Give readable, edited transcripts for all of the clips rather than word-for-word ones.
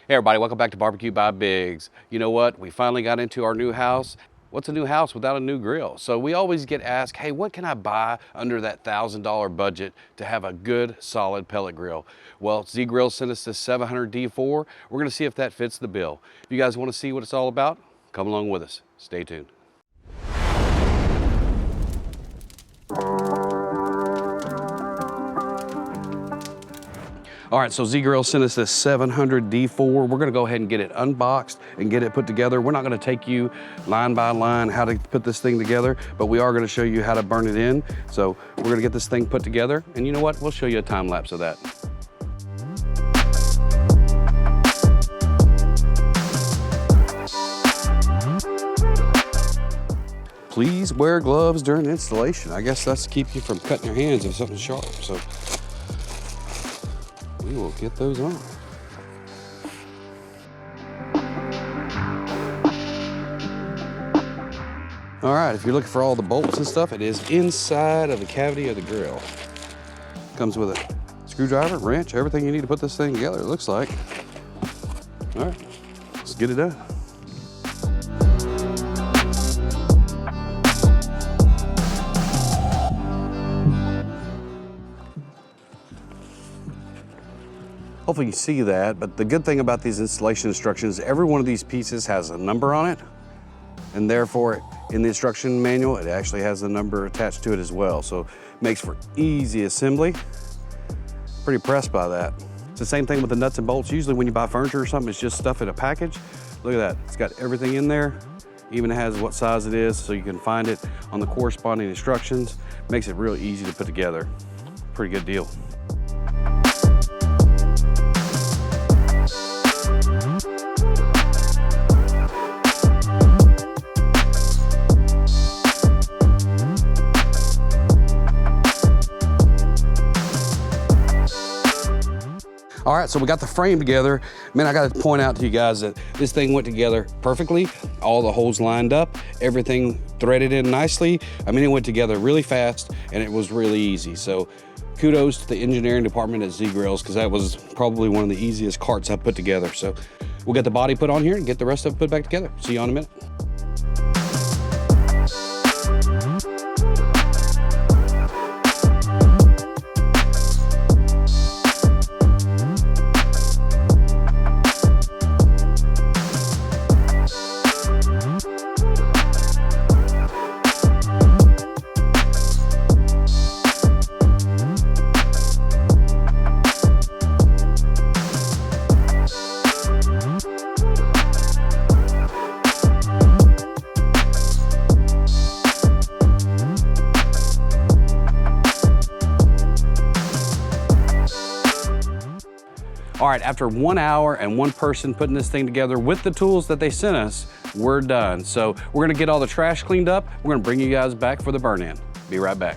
Hey everybody, welcome back to Barbecue by Biggs. You know what? We finally got into our new house. What's a new house without a new grill? So we always get asked, hey, what can I buy under that $1,000 budget to have a good, solid pellet grill? Well, Z-Grill sent us this 700D4. We're gonna see if that fits the bill. If you guys wanna see what it's all about, come along with us. Stay tuned. All right, so Z-Grill sent us this 700D4. We're gonna go ahead and get it unboxed and get it put together. We're not gonna take you line by line how to put this thing together, but we are gonna show you how to burn it in. So we're gonna get this thing put together, and you know what? We'll show you a time lapse of that. Please wear gloves during installation. I guess that's to keep you from cutting your hands with something sharp. So we will get those on. All right, if you're looking for all the bolts and stuff, it is inside of the cavity of the grill. Comes with a screwdriver, wrench, everything you need to put this thing together, it looks like. All right, let's get it done. Hopefully you see that, but the good thing about these installation instructions, every one of these pieces has a number on it, and therefore in the instruction manual, it actually has the number attached to it as well. So it makes for easy assembly. Pretty impressed by that. It's the same thing with the nuts and bolts. Usually when you buy furniture or something, it's just stuff in a package. Look at that, it's got everything in there. Even has what size it is, so you can find it on the corresponding instructions. Makes it real easy to put together. Pretty good deal. All right, so we got the frame together. Man, I gotta point out to you guys that this thing went together perfectly. All the holes lined up, everything threaded in nicely. I mean, it went together really fast and it was really easy. So kudos to the engineering department at Z-Grills, because that was probably one of the easiest carts I put together. So we'll get the body put on here and get the rest of it put back together. See you in a minute. All right, after 1 hour and one person putting this thing together with the tools that they sent us, we're done. So we're gonna get all the trash cleaned up. We're gonna bring you guys back for the burn-in. Be right back.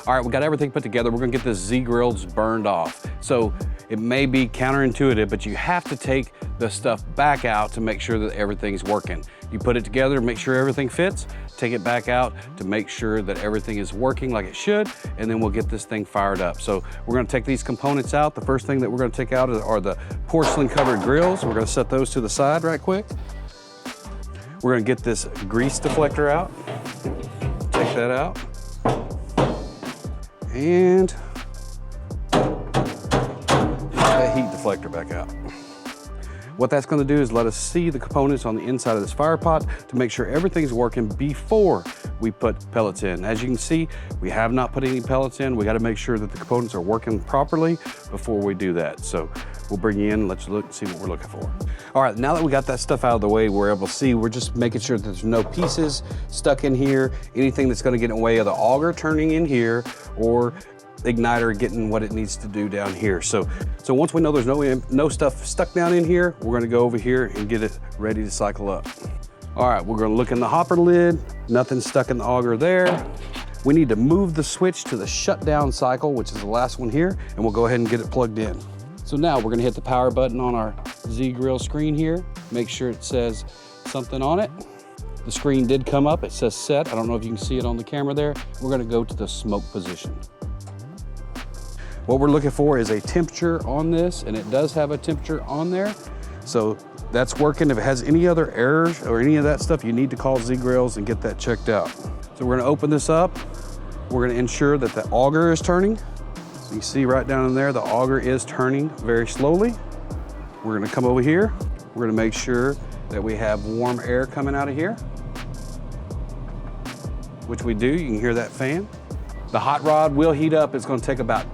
All right, we got everything put together. We're gonna get this Z-Grills burned off. So it may be counterintuitive, but you have to take the stuff back out to make sure that everything's working. You put it together, make sure everything fits, take it back out to make sure that everything is working like it should, and then we'll get this thing fired up. So we're gonna take these components out. The first thing that we're gonna take out are the porcelain covered grills. We're gonna set those to the side right quick. We're gonna get this grease deflector out. Take that out. And that heat deflector back out. What that's gonna do is let us see the components on the inside of this fire pot to make sure everything's working before we put pellets in. As you can see, we have not put any pellets in. We gotta make sure that the components are working properly before we do that. So we'll bring you in and let you look and see what we're looking for. All right, now that we got that stuff out of the way, we're able to see, we're just making sure that there's no pieces stuck in here, anything that's gonna get in the way of the auger turning in here, or igniter getting what it needs to do down here. So once we know there's no stuff stuck down in here, we're gonna go over here and get it ready to cycle up. All right, we're gonna look in the hopper lid, nothing stuck in the auger there. We need to move the switch to the shutdown cycle, which is the last one here, and we'll go ahead and get it plugged in. So now we're gonna hit the power button on our Z-Grill screen here, make sure it says something on it. The screen did come up, it says set. I don't know if you can see it on the camera there. We're gonna go to the smoke position. What we're looking for is a temperature on this, and it does have a temperature on there. So that's working. If it has any other errors or any of that stuff, you need to call Z-Grills and get that checked out. So we're gonna open this up. We're gonna ensure that the auger is turning. So you see right down in there, the auger is turning very slowly. We're gonna come over here. We're gonna make sure that we have warm air coming out of here, which we do. You can hear that fan. The hot rod will heat up. It's gonna take about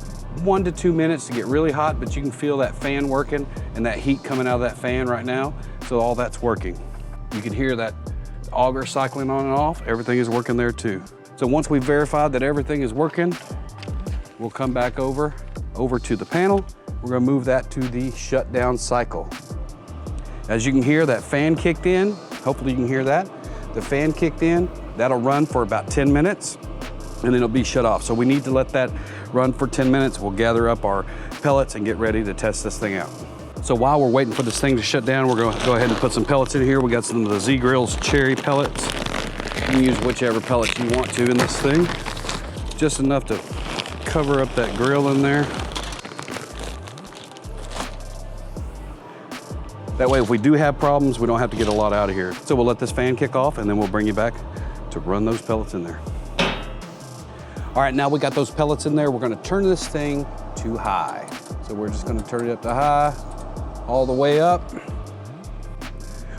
1 to 2 minutes to get really hot, but you can feel that fan working and that heat coming out of that fan right now. So all that's working. You can hear that auger cycling on and off. Everything is working there too. So once we've verified that everything is working, we'll come back over to the panel. We're gonna move that to the shutdown cycle. As you can hear, that fan kicked in. Hopefully you can hear that. The fan kicked in. That'll run for about 10 minutes and then it'll be shut off. So we need to let that run for 10 minutes. We'll gather up our pellets and get ready to test this thing out. So while we're waiting for this thing to shut down, we're gonna go ahead and put some pellets in here. We got some of the Z-Grills cherry pellets. You can use whichever pellets you want to in this thing. Just enough to cover up that grill in there. That way, if we do have problems, we don't have to get a lot out of here. So we'll let this fan kick off and then we'll bring you back to run those pellets in there. All right, now we got those pellets in there. We're gonna turn this thing to high. So we're just gonna turn it up to high, all the way up.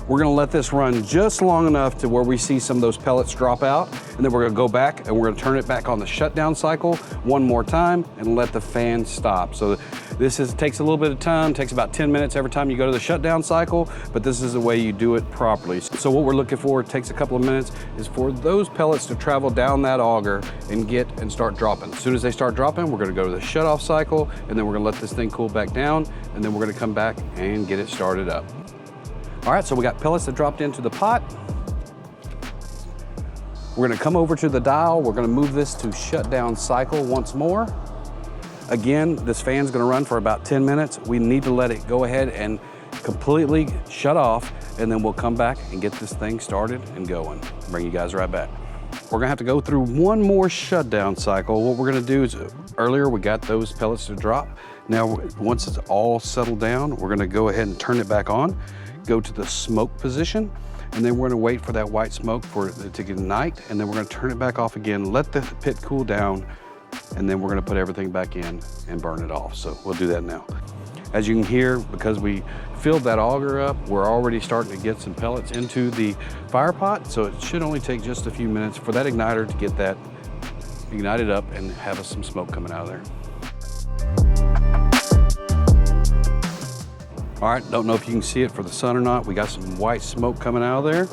We're gonna let this run just long enough to where we see some of those pellets drop out, and then we're gonna go back and we're gonna turn it back on the shutdown cycle one more time and let the fan stop. So this takes a little bit of time, takes about 10 minutes every time you go to the shutdown cycle, but this is the way you do it properly. So what we're looking for, it takes a couple of minutes, is for those pellets to travel down that auger and start dropping. As soon as they start dropping, we're gonna go to the shut off cycle, and then we're gonna let this thing cool back down, and then we're gonna come back and get it started up. All right, so we got pellets that dropped into the pot. We're gonna come over to the dial. We're gonna move this to shutdown cycle once more. Again, this fan's gonna run for about 10 minutes. We need to let it go ahead and completely shut off, and then we'll come back and get this thing started and going. Bring you guys right back. We're gonna have to go through one more shutdown cycle. What we're gonna do is, earlier we got those pellets to drop. Now, once it's all settled down, we're gonna go ahead and turn it back on, go to the smoke position, and then we're gonna wait for that white smoke for it to ignite, and then we're gonna turn it back off again, let the pit cool down, and then we're gonna put everything back in and burn it off. So we'll do that now. As you can hear, because we filled that auger up, we're already starting to get some pellets into the fire pot, so it should only take just a few minutes for that igniter to get that ignited up and have us some smoke coming out of there. All right, don't know if you can see it for the sun or not. We got some white smoke coming out of there.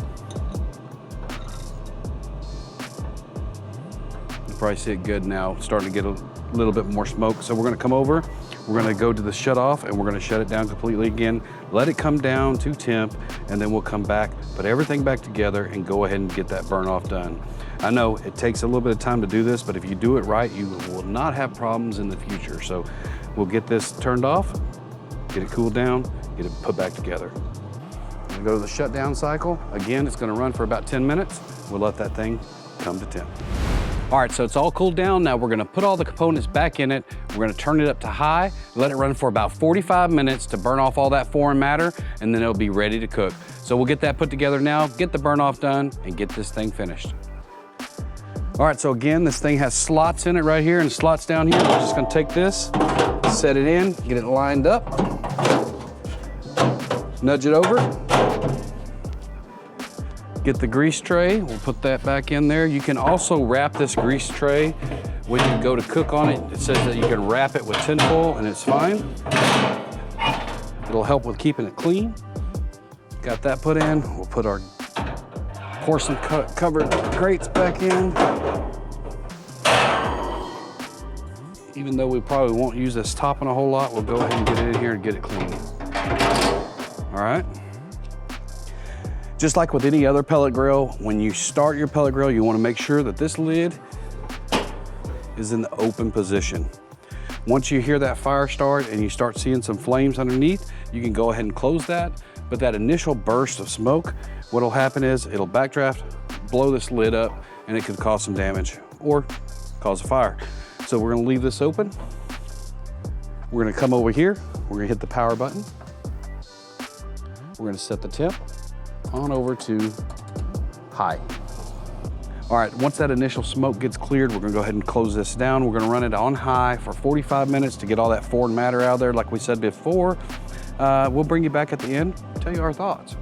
You probably see it good now, starting to get a little bit more smoke. So we're gonna come over, we're gonna go to the shut off, and we're gonna shut it down completely again, let it come down to temp, and then we'll come back, put everything back together, and go ahead and get that burn off done. I know it takes a little bit of time to do this, but if you do it right, you will not have problems in the future. So we'll get this turned off, get it cooled down, get it put back together. We'll go to the shutdown cycle. Again, it's gonna run for about 10 minutes. We'll let that thing come to temp. All right, so it's all cooled down. Now we're gonna put all the components back in it. We're gonna turn it up to high, let it run for about 45 minutes to burn off all that foreign matter, and then it'll be ready to cook. So we'll get that put together now, get the burn off done, and get this thing finished. All right, so again, this thing has slots in it right here and slots down here. We're just gonna take this, set it in, get it lined up, nudge it over, get the grease tray. We'll put that back in there. You can also wrap this grease tray when you go to cook on it. It says that you can wrap it with tinfoil and it's fine. It'll help with keeping it clean. Got that put in. We'll put our porcelain covered grates back in. Even though we probably won't use this topping a whole lot, we'll go ahead and get it in here and get it clean. All right. Just like with any other pellet grill, when you start your pellet grill, you want to make sure that this lid is in the open position. Once you hear that fire start and you start seeing some flames underneath, you can go ahead and close that. But that initial burst of smoke, what'll happen is it'll backdraft, blow this lid up, and it could cause some damage or cause a fire. So we're gonna leave this open. We're gonna come over here, we're gonna hit the power button. We're gonna set the temp on over to high. All right, once that initial smoke gets cleared, we're gonna go ahead and close this down. We're gonna run it on high for 45 minutes to get all that foreign matter out of there, like we said before. We'll bring you back at the end, tell you our thoughts.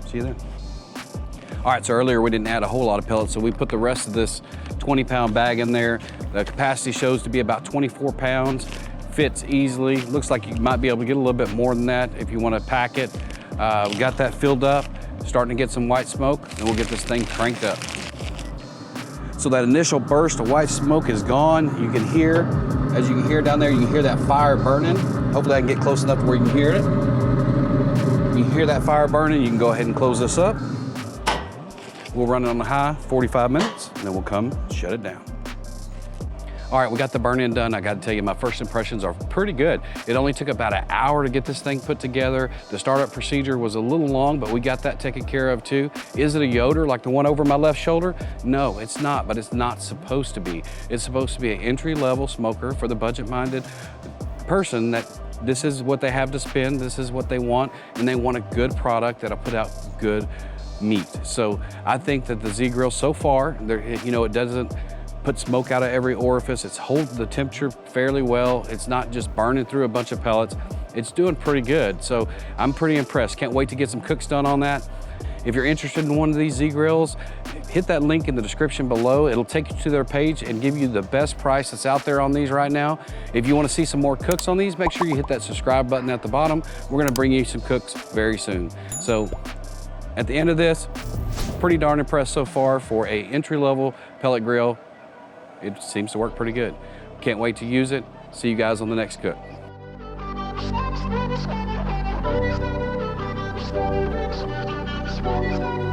See you then. All right, so earlier we didn't add a whole lot of pellets, so we put the rest of this 20-pound bag in there. The capacity shows to be about 24 pounds. Fits easily. Looks like you might be able to get a little bit more than that if you want to pack it. We got that filled up, starting to get some white smoke, and we'll get this thing cranked up. So that initial burst of white smoke is gone. You can hear, as you can hear down there, you can hear that fire burning. Hopefully I can get close enough to where you can hear it. You hear that fire burning, you can go ahead and close this up. We'll run it on the high, 45 minutes, and then we'll come shut it down. All right, we got the burn-in done. I gotta tell you, my first impressions are pretty good. It only took about an hour to get this thing put together. The startup procedure was a little long, but we got that taken care of too. Is it a Yoder like the one over my left shoulder? No, it's not, but it's not supposed to be. It's supposed to be an entry-level smoker for the budget-minded person that this is what they have to spend, this is what they want, and they want a good product that'll put out good meat. So I think that the Z-Grill so far, you know, it doesn't put smoke out of every orifice. It's holding the temperature fairly well. It's not just burning through a bunch of pellets. It's doing pretty good. So I'm pretty impressed. Can't wait to get some cooks done on that. If you're interested in one of these Z-Grills, hit that link in the description below. It'll take you to their page and give you the best price that's out there on these right now. If you want to see some more cooks on these, make sure you hit that subscribe button at the bottom. We're gonna bring you some cooks very soon. So at the end of this, pretty darn impressed so far for a entry-level pellet grill. It seems to work pretty good. Can't wait to use it. See you guys on the next cook. Swing.